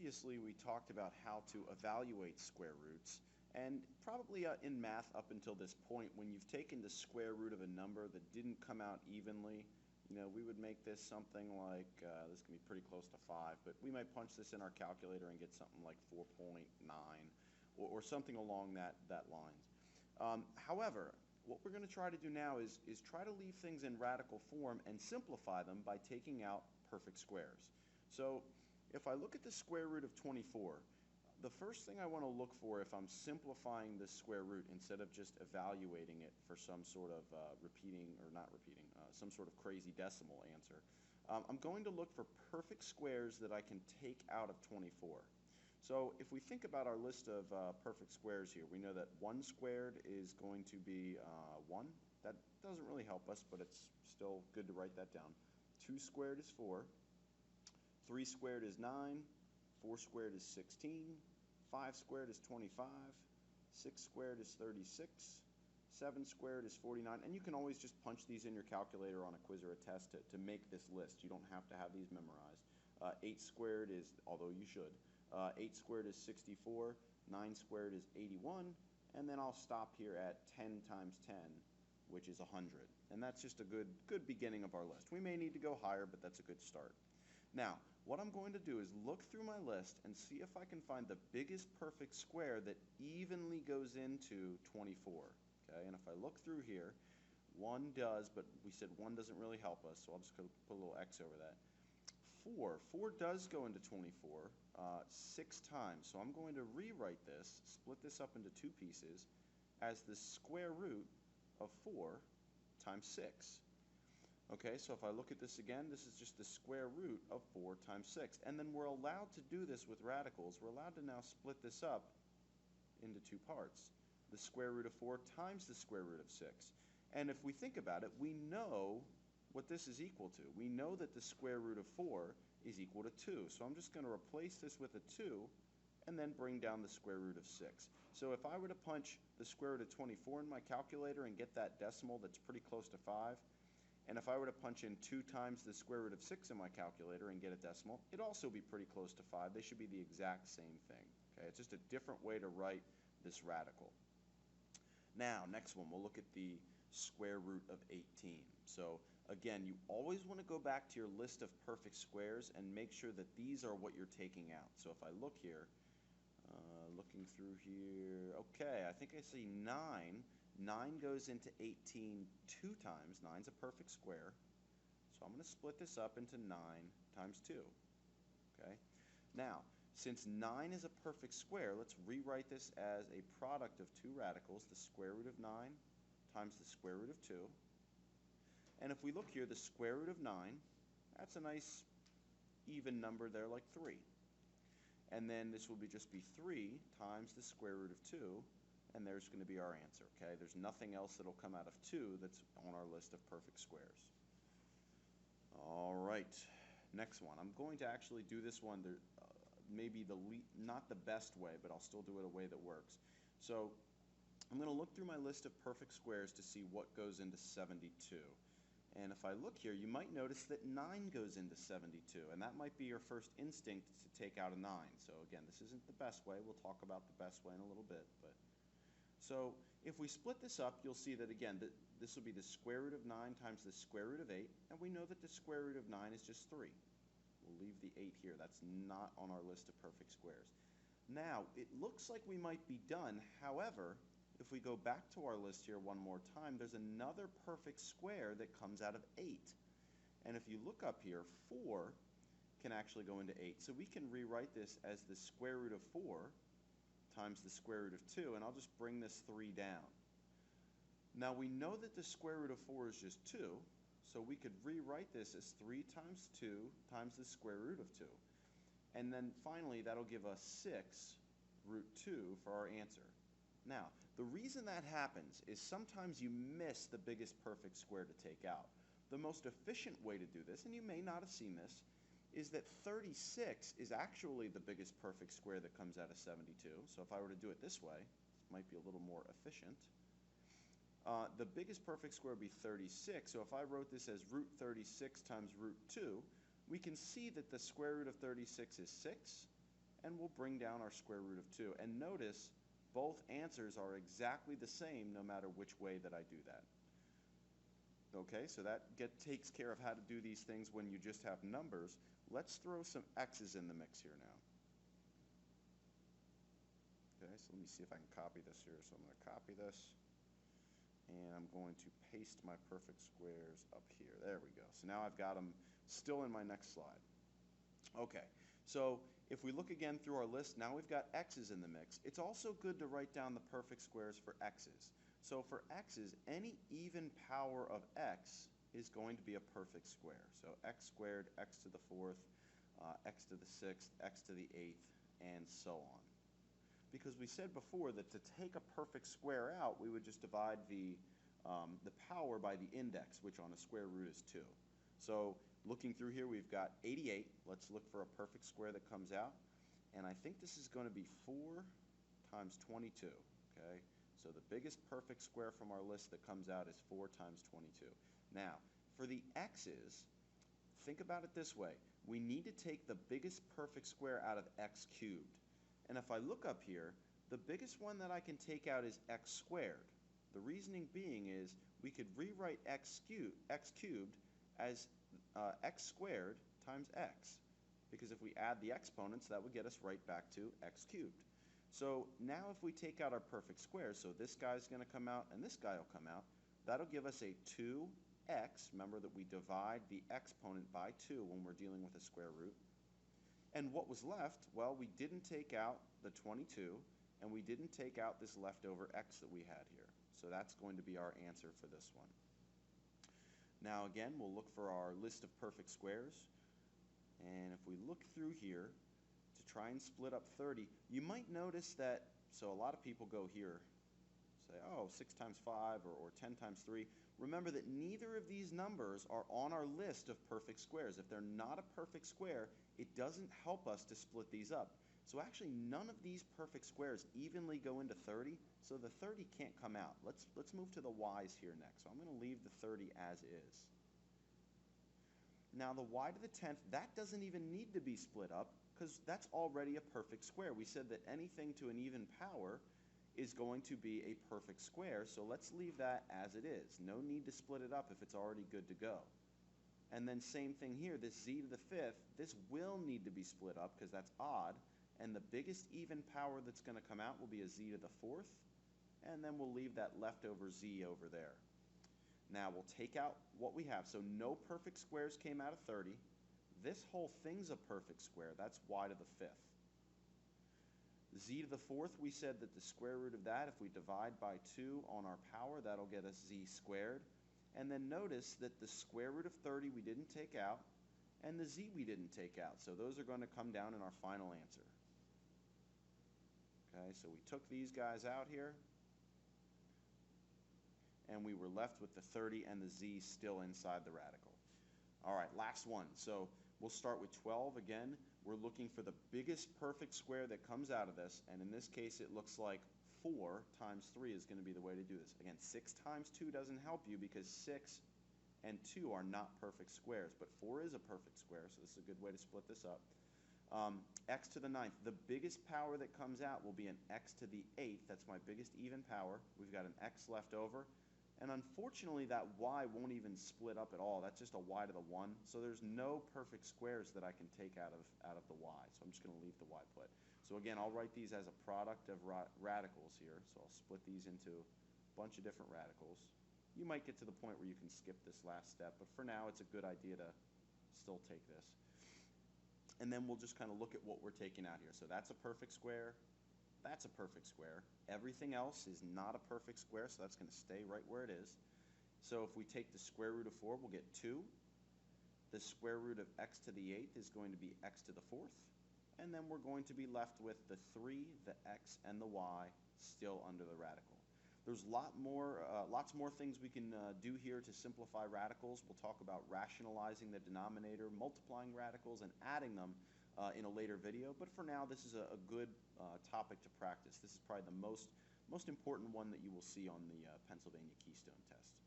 previously we talked about how to evaluate square roots, and probably in math up until this point, when you've taken the square root of a number that didn't come out evenly, we would make this something like, this can be pretty close to 5, but we might punch this in our calculator and get something like 4.9 or something along that lines. However, what we're going to try to do now is try to leave things in radical form and simplify them by taking out perfect squares. So if I look at the square root of 24, the first thing I want to look for if I'm simplifying this square root instead of just evaluating it for some sort of some sort of crazy decimal answer, I'm going to look for perfect squares that I can take out of 24. So if we think about our list of perfect squares here, we know that 1 squared is going to be 1. That doesn't really help us, but it's still good to write that down. 2 squared is 4. 3 squared is 9, 4 squared is 16, 5 squared is 25, 6 squared is 36, 7 squared is 49, and you can always just punch these in your calculator on a quiz or a test to make this list. You don't have to have these memorized. 8 squared is, although you should, 8 squared is 64, 9 squared is 81, and then I'll stop here at 10 times 10, which is 100. And that's just a good beginning of our list. We may need to go higher, but that's a good start. Now, what I'm going to do is look through my list and see if I can find the biggest perfect square that evenly goes into 24. Okay, and if I look through here, 1 does, but we said 1 doesn't really help us, so I'll just put a little X over that. 4 does go into 24 6 times, so I'm going to rewrite this, split this up into 2 pieces, as the square root of 4 times 6. Okay, so if I look at this again, this is just the square root of 4 times 6. And then we're allowed to do this with radicals. We're allowed to now split this up into 2 parts. The square root of 4 times the square root of 6. And if we think about it, we know what this is equal to. We know that the square root of 4 is equal to 2. So I'm just going to replace this with a 2 and then bring down the square root of 6. So if I were to punch the square root of 24 in my calculator and get that decimal that's pretty close to 5, and if I were to punch in 2 times the square root of 6 in my calculator and get a decimal, it'd also be pretty close to 5. They should be the exact same thing. Okay, it's just a different way to write this radical. Now, next one, we'll look at the square root of 18. So again, you always want to go back to your list of perfect squares and make sure that these are what you're taking out. So if I look here, looking through here, okay, I think I see 9. 9 goes into 18 2 times. 9's a perfect square. So I'm going to split this up into 9 times 2. Okay? Now, since 9 is a perfect square, let's rewrite this as a product of 2 radicals, the square root of 9 times the square root of 2. And if we look here, the square root of 9, that's a nice even number there, like 3. And then this will just be 3 times the square root of 2, and there's going to be our answer. Okay, there's nothing else that'll come out of 2 that's on our list of perfect squares. All right, next one. I'm going to actually do this one maybe not the best way, but I'll still do it a way that works. So I'm going to look through my list of perfect squares to see what goes into 72. And if I look here, you might notice that 9 goes into 72, and that might be your first instinct to take out a 9. So again, this isn't the best way. We'll talk about the best way in a little bit. So if we split this up, you'll see that again, this will be the square root of 9 times the square root of 8, and we know that the square root of 9 is just 3. We'll leave the 8 here. That's not on our list of perfect squares. Now, it looks like we might be done. However, if we go back to our list here one more time, there's another perfect square that comes out of 8. And if you look up here, 4 can actually go into 8. So we can rewrite this as the square root of 4 times the square root of 2, and I'll just bring this 3 down. Now we know that the square root of 4 is just 2, so we could rewrite this as 3 times 2 times the square root of 2. And then finally, that'll give us 6 root 2 for our answer. Now, the reason that happens is sometimes you miss the biggest perfect square to take out. The most efficient way to do this, and you may not have seen this, is that 36 is actually the biggest perfect square that comes out of 72. So if I were to do it this way, it might be a little more efficient. The biggest perfect square would be 36. So if I wrote this as root 36 times root 2, we can see that the square root of 36 is 6, and we'll bring down our square root of 2. And notice both answers are exactly the same no matter which way that I do that. Okay, so that takes care of how to do these things when you just have numbers. Let's throw some x's in the mix here now. Okay, so let me see if I can copy this here. So I'm going to copy this, and I'm going to paste my perfect squares up here. There we go. So now I've got them still in my next slide. Okay, so if we look again through our list, now we've got x's in the mix. It's also good to write down the perfect squares for x's. So for x's, any even power of x is going to be a perfect square. So x squared, x to the 4th, x to the 6th, x to the 8th, and so on. Because we said before that to take a perfect square out, we would just divide the power by the index, which on a square root is 2. So looking through here, we've got 88. Let's look for a perfect square that comes out. And I think this is going to be 4 times 22. Okay? So the biggest perfect square from our list that comes out is 4 times 22. Now, for the x's, think about it this way. We need to take the biggest perfect square out of x cubed. And if I look up here, the biggest one that I can take out is x squared. The reasoning being is we could rewrite x cubed as x squared times x. Because if we add the exponents, that would get us right back to x cubed. So now if we take out our perfect squares, so this guy's going to come out and this guy will come out, that'll give us a 2x. Remember that we divide the exponent by 2 when we're dealing with a square root. And what was left? Well, we didn't take out the 22, and we didn't take out this leftover x that we had here. So that's going to be our answer for this one. Now again, we'll look for our list of perfect squares. And if we look through here, try and split up 30, you might notice that, so a lot of people go here, say, oh, 6 times 5 or 10 times 3. Remember that neither of these numbers are on our list of perfect squares. If they're not a perfect square, it doesn't help us to split these up. So actually, none of these perfect squares evenly go into 30, so the 30 can't come out. Let's move to the y's here next. So I'm going to leave the 30 as is. Now the y to the 10th, that doesn't even need to be split up because that's already a perfect square. We said that anything to an even power is going to be a perfect square, so let's leave that as it is. No need to split it up if it's already good to go. And then same thing here, this z to the 5th, this will need to be split up because that's odd, and the biggest even power that's going to come out will be a z to the 4th, and then we'll leave that leftover z over there. Now we'll take out what we have. So no perfect squares came out of 30. This whole thing's a perfect square. That's y to the 5th. Z to the 4th, we said that the square root of that, if we divide by 2 on our power, that'll get us z squared. And then notice that the square root of 30 we didn't take out, and the z we didn't take out. So those are going to come down in our final answer. Okay, so we took these guys out here, and we were left with the 30 and the z still inside the radical. All right, last one. So we'll start with 12 again. We're looking for the biggest perfect square that comes out of this, and in this case it looks like 4 times 3 is going to be the way to do this. Again, 6 times 2 doesn't help you because 6 and 2 are not perfect squares, but 4 is a perfect square, so this is a good way to split this up. X to the 9th. The biggest power that comes out will be an x to the 8th. That's my biggest even power. We've got an x left over. And unfortunately, that y won't even split up at all. That's just a y to the 1. So there's no perfect squares that I can take out of the y. So I'm just going to leave the y put. So again, I'll write these as a product of radicals here. So I'll split these into a bunch of different radicals. You might get to the point where you can skip this last step, but for now it's a good idea to still take this. And then we'll just kind of look at what we're taking out here. So that's a perfect square. That's a perfect square. Everything else is not a perfect square, so that's going to stay right where it is. So if we take the square root of 4, we'll get 2. The square root of x to the 8th is going to be x to the 4th. And then we're going to be left with the 3, the x, and the y still under the radical. There's lots more things we can do here to simplify radicals. We'll talk about rationalizing the denominator, multiplying radicals, and adding them in a later video. But for now, this is a good topic to practice. This is probably the most important one that you will see on the Pennsylvania Keystone test.